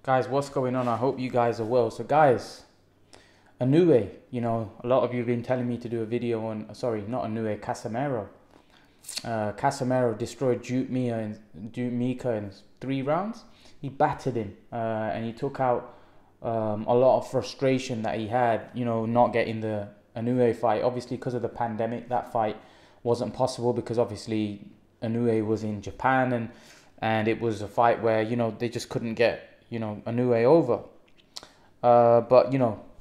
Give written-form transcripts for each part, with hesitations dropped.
Guys, what's going on? I hope you guys are well. So guys, Inoue, a lot of you have been telling me to do a video on, sorry, not Inoue, Casimero. Casimero destroyed Micah in 3 rounds. He battered him and he took out a lot of frustration that he had, not getting the Inoue fight. Obviously, because of the pandemic, that fight wasn't possible because obviously Inoue was in Japan and it was a fight where, they just couldn't get Inoue over. But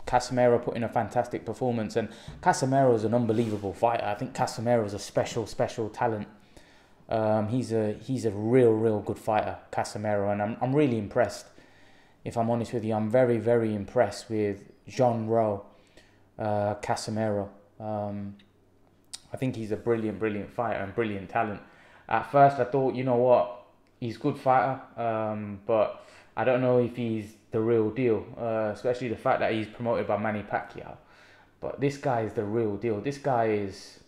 Casimero put in a fantastic performance, and Casimero is an unbelievable fighter. I think Casimero is a special talent. He's a real good fighter, Casimero, and I'm really impressed. If I'm honest with you, I'm very impressed with genre Casimero. I think he's a brilliant fighter and brilliant talent. At first I thought, he's a good fighter, but I don't know if he's the real deal, especially the fact that he's promoted by Manny Pacquiao. But this guy is the real deal. This guy is,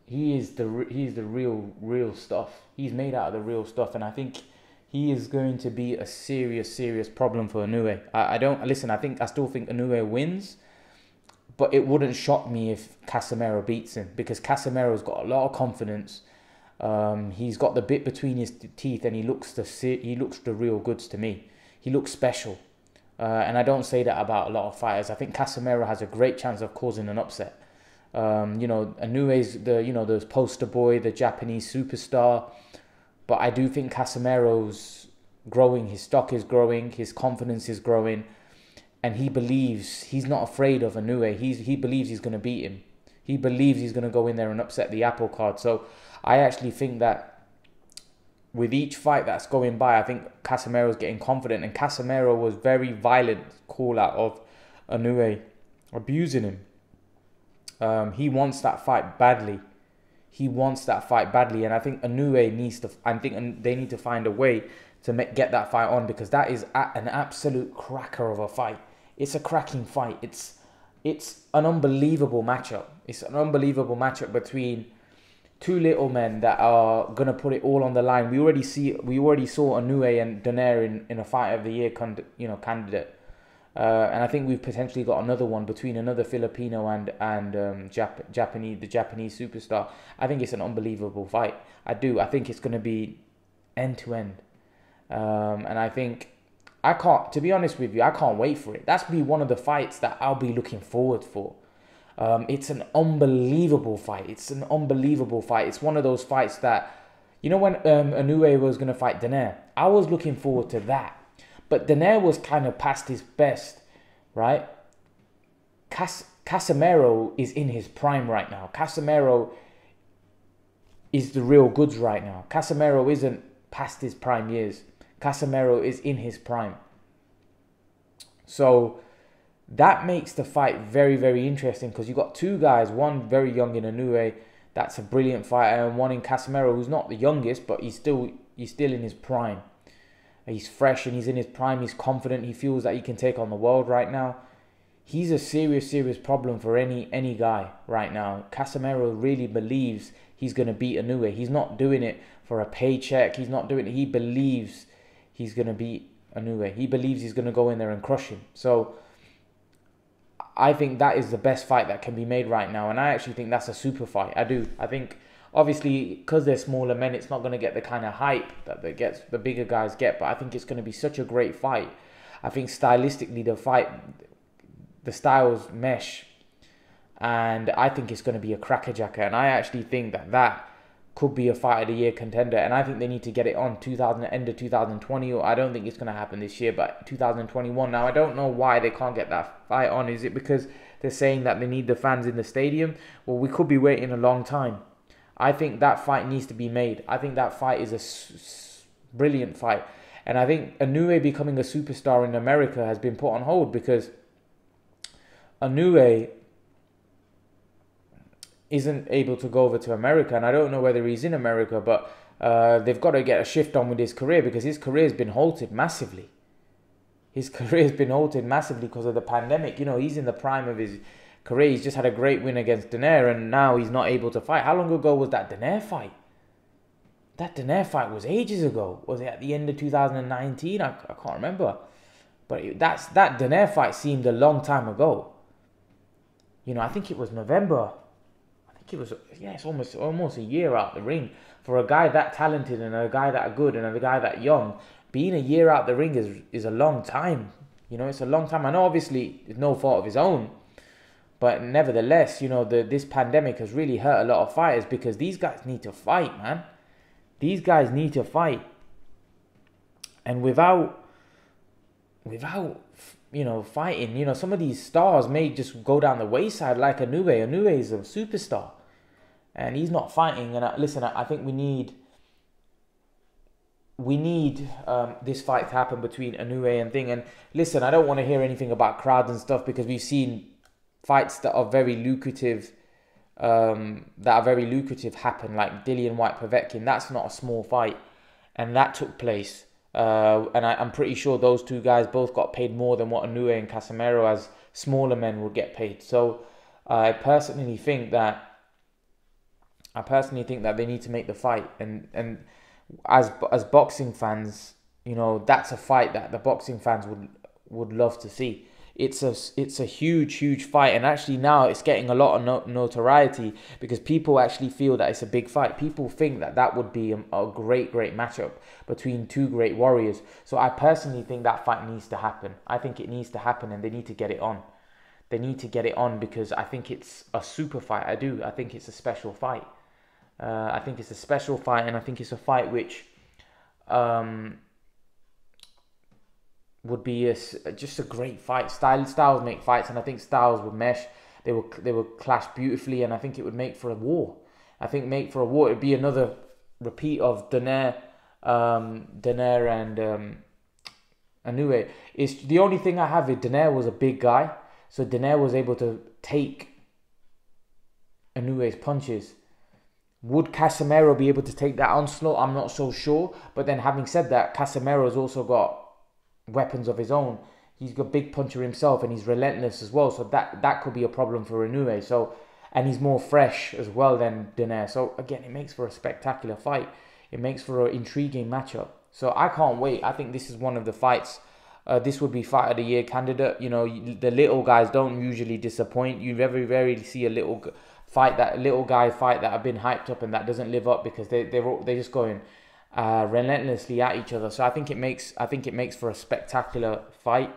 he's the real stuff. He's made out of the real stuff, and I think he is going to be a serious problem for Inoue. I still think Inoue wins, but it wouldn't shock me if Casimero beats him, because Casimero's got a lot of confidence. He's got the bit between his teeth, and he looks the real goods to me. He looks special, and I don't say that about a lot of fighters. I think Casimero has a great chance of causing an upset. Inoue's the poster boy, the Japanese superstar, but I do think Casimero's growing. His stock is growing, his confidence is growing, and he's not afraid of Inoue. He believes he's going to beat him. He believes he's going to go in there and upset the apple cart. So I actually think that with each fight that's going by, I think Casimero's getting confident. And Casimero was very violent call out of Inoue, abusing him. He wants that fight badly. And I think they need to find a way to get that fight on, because that is an absolute cracker of a fight. It's a cracking fight. It's an unbelievable matchup. It's an unbelievable matchup between two little men that are gonna put it all on the line. We already saw Inoue and Donaire in a fight of the year candidate, and I think we've potentially got another one between another Filipino and the Japanese superstar. I think it's an unbelievable fight. I think it's gonna be end to end, and I think. To be honest with you, I can't wait for it. That's be one of the fights that I'll be looking forward for. It's an unbelievable fight. It's one of those fights that, when Inoue was going to fight Donaire, I was looking forward to that. But Donaire was kind of past his best, right? Casimero is in his prime right now. Casimero is the real goods right now. Casimero isn't past his prime years. Casimero is in his prime. So that makes the fight very interesting, because you got two guys, one very young in Inoue, that's a brilliant fighter, and one in Casimero who's not the youngest, but he's still in his prime. He's fresh and he's in his prime. He's confident. He feels that he can take on the world right now. He's a serious problem for any guy right now. Casimero really believes he's going to beat Inoue. He's not doing it for a paycheck. He's not doing it. He believes he's going to beat Inoue. He believes he's going to go in there and crush him. So I think that is the best fight that can be made right now. And I actually think that's a super fight. I do. I think, obviously, because they're smaller men, it's not going to get the kind of hype that the bigger guys get. But I think it's going to be such a great fight. I think stylistically, the styles mesh. And I think it's going to be a crackerjacker. And I actually think that could be a fight of the year contender, and I think they need to get it on end of 2020, or I don't think it's going to happen this year, but 2021. Now, I don't know why they can't get that fight on. Is it because they're saying that they need the fans in the stadium? Well, we could be waiting a long time. I think that fight needs to be made. I think that fight is a brilliant fight, and I think Inoue becoming a superstar in America has been put on hold, because Inoue isn't able to go over to America, and I don't know whether he's in America, but they've got to get a shift on with his career, because his career has been halted massively. Because of the pandemic. He's in the prime of his career. He's just had a great win against Donaire, and now he's not able to fight. How long ago was that Donaire fight? that Daenerys fight was ages ago. Was it at the end of 2019? I can't remember. But that Daenerys fight seemed a long time ago. You know, I think it was November. I think it was, yeah, it's almost a year out the ring. For a guy that talented and a guy that good and a guy that young, being a year out the ring is a long time. You know, it's a long time. I know obviously it's no fault of his own. But nevertheless, you know, this pandemic has really hurt a lot of fighters because these guys need to fight, man. These guys need to fight. And without, you know, fighting, you know, some of these stars may just go down the wayside like Inoue. Inoue is a superstar. And he's not fighting. And listen, I think we need this fight to happen between Inoue and Thing. And listen, I don't want to hear anything about crowds and stuff because we've seen fights that are very lucrative, happen, like Dillian White Povetkin. That's not a small fight, and that took place. And I'm pretty sure those two guys both got paid more than what Inoue and Casimero as smaller men would get paid. So I personally think that they need to make the fight. And as boxing fans, you know, that's a fight that the boxing fans would love to see. It's a huge fight, and actually now it's getting a lot of notoriety because people actually feel that it's a big fight. People think that would be a great matchup between two great warriors. So I personally think that fight needs to happen. I think it needs to happen, and they need to get it on. They need to get it on because I think it's a super fight. I do. I think it's a special fight. I think it's a special fight, and I think it's a fight which would be just a great fight. Styles make fights, and I think styles would mesh. They would clash beautifully, and I think it would make for a war. It'd be another repeat of Daenerys and Inoue. It's the only thing I have is Daenerys was a big guy, so Daenerys was able to take Inoue's punches. Would Casimero be able to take that onslaught? I'm not so sure. But then having said that, Casimero's also got weapons of his own. He's got big puncher himself, and he's relentless as well. So that could be a problem for Inoue. So, and he's more fresh as well than Daenerys. So again, it makes for a spectacular fight. It makes for an intriguing matchup. So I can't wait. I think this is one of the fights. This would be fight of the year candidate. You know, the little guys don't usually disappoint. You very rarely see a little guy fight that have been hyped up and that doesn't live up because they're just going relentlessly at each other. So I think it makes for a spectacular fight.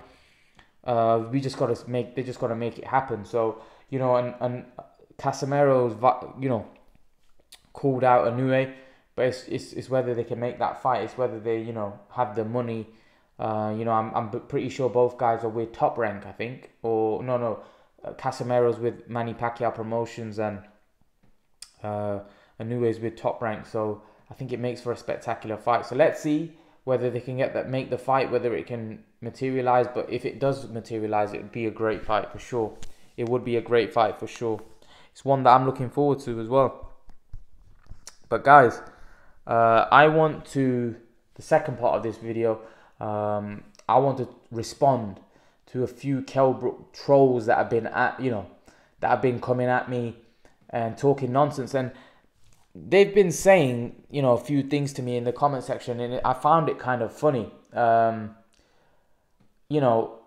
They just got to make it happen. So, you know, and Casimero's, you know, called out Inoue, but it's whether they can make that fight. It's whether they, you know, have the money. You know, I'm pretty sure both guys are with Top Rank, I think, or no. Casimero's with Manny Pacquiao Promotions and Inoue's with Top Rank. So I think it makes for a spectacular fight. So let's see whether they can make the fight, whether it can materialize. But if it does materialize, it would be a great fight for sure. It would be a great fight for sure. It's one that I'm looking forward to as well. But guys, I want to, the second part of this video, I want to respond to a few Brook trolls that have been coming at me and talking nonsense, and they've been saying, you know, a few things to me in the comment section, and I found it kind of funny. You know,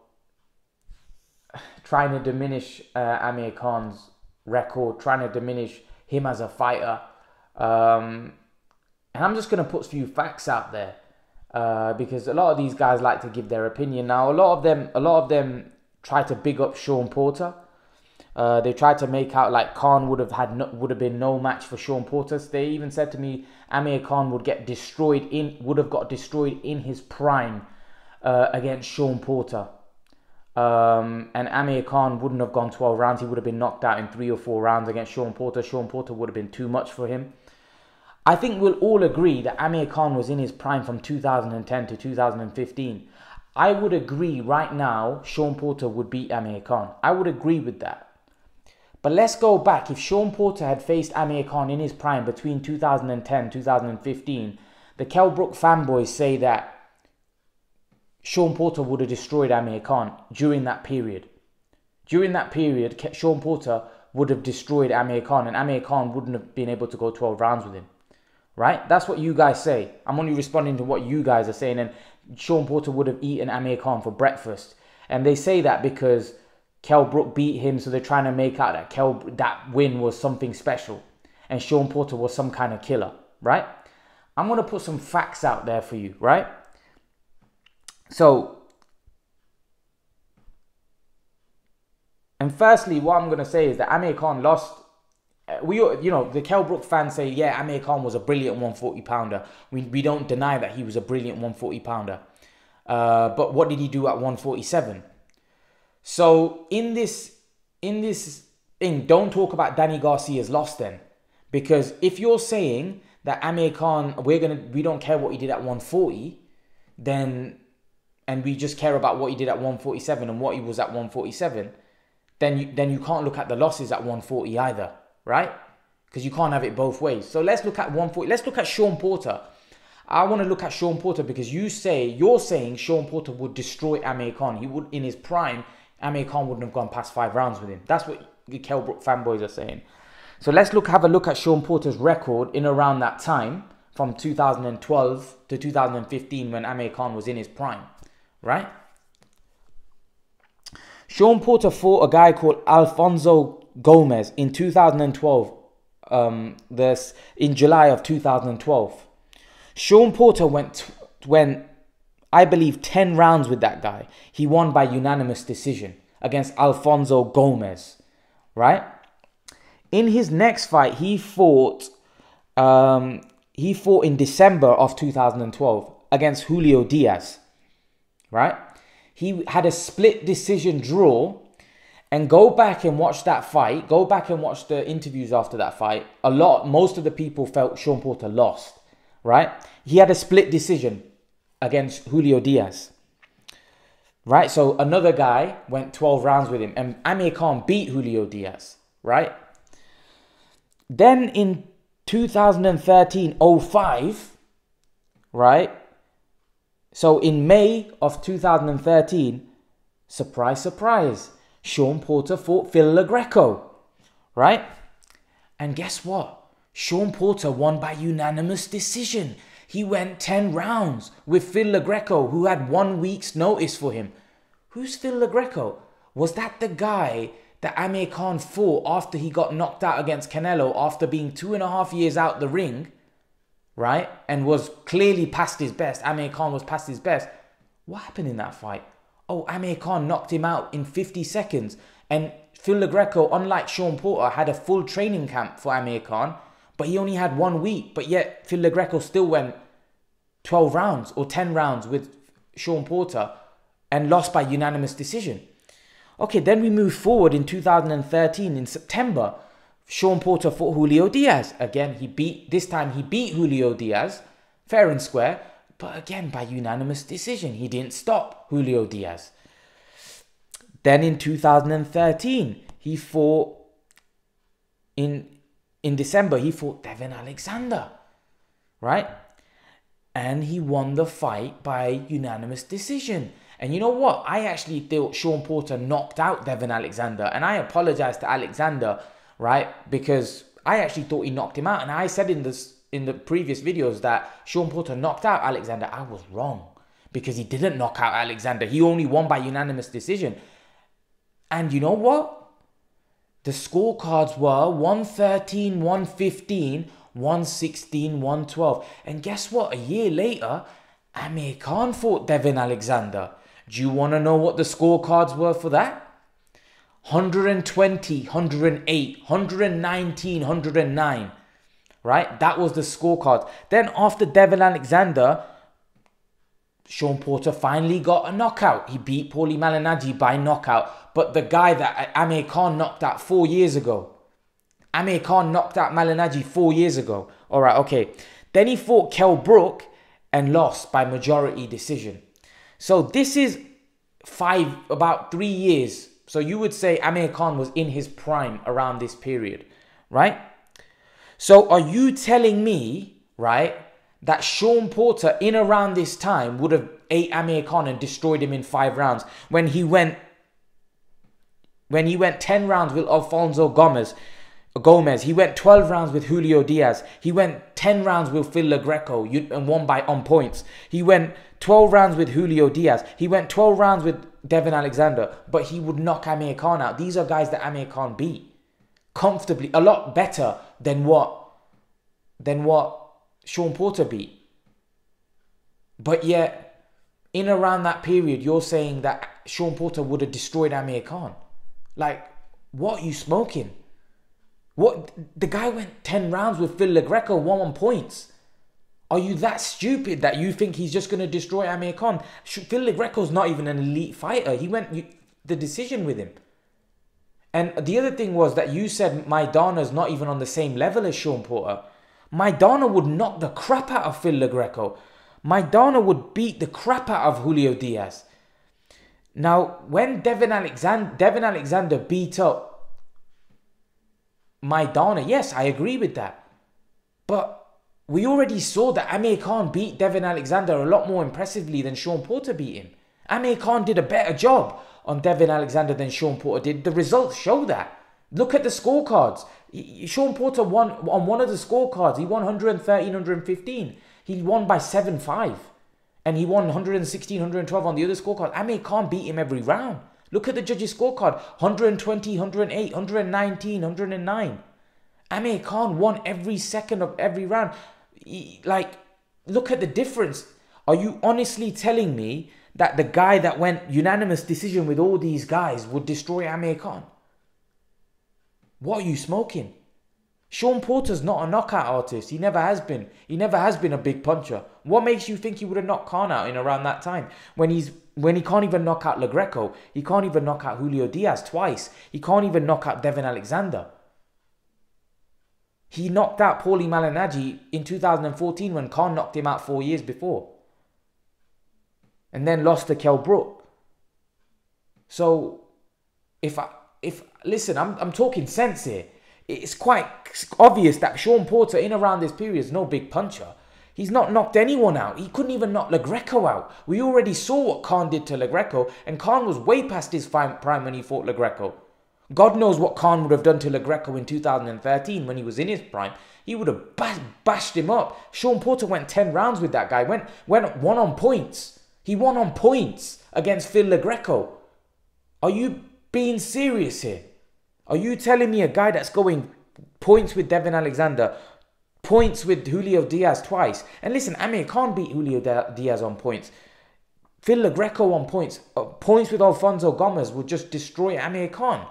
trying to diminish Amir Khan's record, trying to diminish him as a fighter, and I'm just gonna put a few facts out there. Because a lot of these guys like to give their opinion. Now, a lot of them try to big up Shawn Porter. They tried to make out like Khan would have been no match for Shawn Porters. They even said to me Amir Khan would have got destroyed in his prime against Shawn Porter. And Amir Khan wouldn't have gone 12 rounds. He would have been knocked out in 3 or 4 rounds against Shawn Porter. Shawn Porter would have been too much for him. I think we'll all agree that Amir Khan was in his prime from 2010 to 2015. I would agree right now Shawn Porter would beat Amir Khan. I would agree with that. But let's go back. If Shawn Porter had faced Amir Khan in his prime between 2010 and 2015, the Brook fanboys say that Shawn Porter would have destroyed Amir Khan during that period. During that period, Shawn Porter would have destroyed Amir Khan, and Amir Khan wouldn't have been able to go 12 rounds with him. right? That's what you guys say. I'm only responding to what you guys are saying. And Shawn Porter would have eaten Amir Khan for breakfast. And they say that because Brook beat him, so they're trying to make out that that win was something special. And Shawn Porter was some kind of killer, right? I'm going to put some facts out there for you, right? So, and firstly, what I'm going to say is that Amir Khan lost. The Kell Brook fans say, yeah, Amir Khan was a brilliant 140-pounder. We don't deny that he was a brilliant 140-pounder. But what did he do at 147? So in this thing, don't talk about Danny Garcia's loss then. Because if you're saying that Amir Khan, we don't care what he did at 140, then, and we just care about what he did at 147 and what he was at 147, then you can't look at the losses at 140 either, right? Because you can't have it both ways. So let's look at 140. Let's look at Shawn Porter. I want to look at Shawn Porter because you're saying Shawn Porter would destroy Amir Khan. He would, in his prime, Amir Khan wouldn't have gone past 5 rounds with him. That's what the Kell Brook fanboys are saying. So let's have a look at Shawn Porter's record in around that time, from 2012 to 2015 when Amir Khan was in his prime, right? Shawn Porter fought a guy called Alfonso Gomez in 2012, in July of 2012. Shawn Porter went, I believe, 10 rounds with that guy. He won by unanimous decision against Alfonso Gomez, right? In his next fight, he fought in December of 2012 against Julio Diaz, right? He had a split decision draw. And go back and watch that fight. Go back and watch the interviews after that fight. Most of the people felt Shawn Porter lost, right? He had a split decision against Julio Diaz, right? So another guy went 12 rounds with him, and Amir Khan beat Julio Diaz, right? Then in 2013-05, right? So in May of 2013, surprise, surprise, Shawn Porter fought Phil LaGreco, right? And guess what? Shawn Porter won by unanimous decision. He went 10 rounds with Phil LaGreco, who had 1 week's notice for him. Who's Phil LaGreco? Was that the guy that Amir Khan fought after he got knocked out against Canelo after being 2.5 years out the ring, right? And was clearly past his best. Amir Khan was past his best. What happened in that fight? Oh, Amir Khan knocked him out in 50 seconds. And Phil LaGreco, unlike Shawn Porter, had a full training camp for Amir Khan. But he only had 1 week. But yet, Phil LaGreco still went 12 rounds or 10 rounds with Shawn Porter and lost by unanimous decision. Okay, then we move forward in 2013 in September. Shawn Porter fought Julio Diaz. Again, this time he beat Julio Diaz, fair and square. But again, by unanimous decision, he didn't stop Julio Diaz. Then in 2013, he fought, in December, he fought Devin Alexander, right? And he won the fight by unanimous decision. And you know what? I actually thought Shawn Porter knocked out Devin Alexander. And I apologize to Alexander, right? Because I actually thought he knocked him out. And I said in the previous videos that Shawn Porter knocked out Alexander. I was wrong, because he didn't knock out Alexander. He only won by unanimous decision. And you know what? The scorecards were 113, 115, 116, 112. And guess what? A year later, Amir Khan fought Devin Alexander. Do you want to know what the scorecards were for that? 120, 108, 119, 109. Right? That was the scorecard. Then after Devin Alexander, Shawn Porter finally got a knockout. He beat Paulie Malignaggi by knockout. But the guy that Amir Khan knocked out 4 years ago. Amir Khan knocked out Malignaggi 4 years ago. All right, okay. Then he fought Kell Brook and lost by majority decision. So this is about 3 years. So you would say Amir Khan was in his prime around this period, right? So are you telling me, right, that Shawn Porter in around this time would have ate Amir Khan and destroyed him in 5 rounds when he went 10 rounds with Alfonso Gomez? Gomez. He went 12 rounds with Julio Diaz. He went 10 rounds with Phil LaGreco and won on points. He went 12 rounds with Julio Diaz. He went 12 rounds with Devin Alexander, but he would knock Amir Khan out. These are guys that Amir Khan beat comfortably, a lot better than what Shawn Porter beat. But yet, in around that period, you're saying that Shawn Porter would have destroyed Amir Khan. Like, what are you smoking? What? The guy went 10 rounds with Phil LaGreco, won on points. Are you that stupid that you think he's just going to destroy Amir Khan? Phil LaGreco's not even an elite fighter. He went the decision with him. And the other thing was that you said Maidana's not even on the same level as Shawn Porter. Maidana would knock the crap out of Phil LaGreco. Maidana would beat the crap out of Julio Diaz. Now, when Devin Alexander beat up Maidana, yes, I agree with that. But we already saw that Amir Khan beat Devin Alexander a lot more impressively than Shawn Porter beat him. Amir Khan did a better job on Devin Alexander than Shawn Porter did. The results show that. Look at the scorecards. Shawn Porter won on one of the scorecards. He won 113, 115. He won by 7-5. And he won 116, 112 on the other scorecard. Amir Khan beat him every round. Look at the judges' scorecard. 120, 108, 119, 109. Amir Khan won every second of every round. Look at the difference. Are you honestly telling me that the guy that went unanimous decision with all these guys would destroy Amir Khan? What are you smoking? Shawn Porter's not a knockout artist. He never has been. He never has been a big puncher. What makes you think he would have knocked Khan out in around that time? When he can't even knock out LaGreco. He can't even knock out Julio Diaz twice. He can't even knock out Devin Alexander. He knocked out Paulie Malignaggi in 2014 when Khan knocked him out 4 years before. And then lost to Kell Brook. So, listen, I'm talking sense here. It's quite obvious that Shawn Porter in around this period is no big puncher. He's not knocked anyone out. He couldn't even knock LaGreco out. We already saw what Khan did to LaGreco, and Khan was way past his prime when he fought LaGreco. God knows what Khan would have done to LaGreco in 2013 when he was in his prime. He would have bashed him up. Shawn Porter went 10 rounds with that guy. Won on points. He won on points against Phil LaGreco. Are you being serious here? Are you telling me a guy that's going points with Devin Alexander, points with Julio Diaz twice? And listen, Amir Khan beat Julio Diaz on points. Phil LaGreco on points. Points with Alfonso Gomez would just destroy Amir Khan.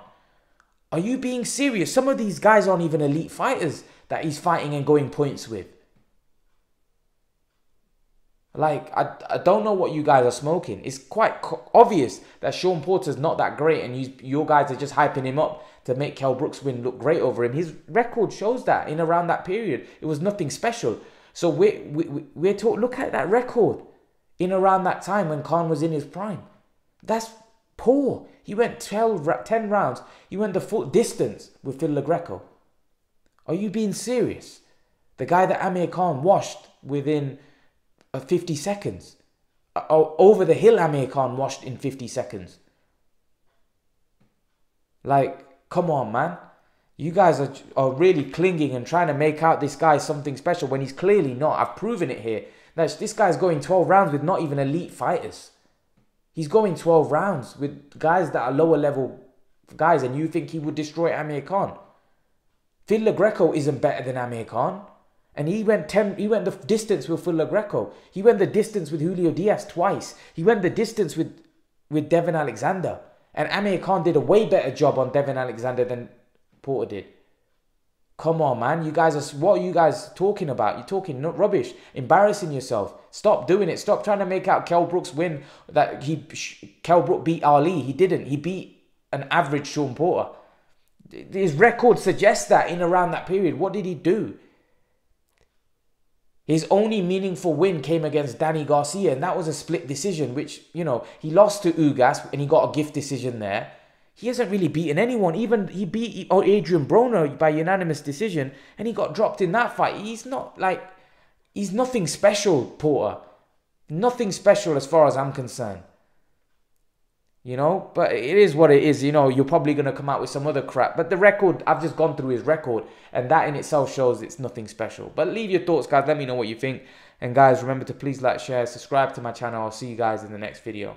Are you being serious? Some of these guys aren't even elite fighters that he's fighting and going points with. Like, I don't know what you guys are smoking. It's quite obvious that Shawn Porter's not that great and your guys are just hyping him up to make Kell Brook's win look great over him. His record shows that in around that period. It was nothing special. So we're talking, look at that record in around that time when Khan was in his prime. That's poor. He went 10 rounds. He went the full distance with Phil LaGreco. Are you being serious? The guy that Amir Khan washed within 50 seconds. Over the hill, Amir Khan washed in 50 seconds. Like, come on, man. You guys are really clinging and trying to make out this guy something special when he's clearly not. I've proven it here. This guy's going 12 rounds with not even elite fighters. He's going 12 rounds with guys that are lower level guys, and you think he would destroy Amir Khan? Phil LaGreco isn't better than Amir Khan. And he went the distance with Phil LaGreco. He went the distance with Julio Diaz twice. He went the distance with Devin Alexander. And Amir Khan did a way better job on Devin Alexander than Porter did. Come on, man. What are you guys talking about? You're talking rubbish. Embarrassing yourself. Stop doing it. Stop trying to make out Kell Brook's win. That Kell Brook beat Ali. He didn't. He beat an average Shawn Porter. His record suggests that in around that period. What did he do? His only meaningful win came against Danny Garcia, and that was a split decision, which, he lost to Ugas, and he got a gift decision there. He hasn't really beaten anyone. Even he beat Adrian Broner by unanimous decision, and he got dropped in that fight. He's nothing special, Porter. Nothing special as far as I'm concerned. You know, but it is what it is. You know, you're probably going to come out with some other crap. But the record, I've just gone through his record, and that in itself shows it's nothing special. But leave your thoughts, guys. Let me know what you think. And guys, remember to please like, share, subscribe to my channel. I'll see you guys in the next video.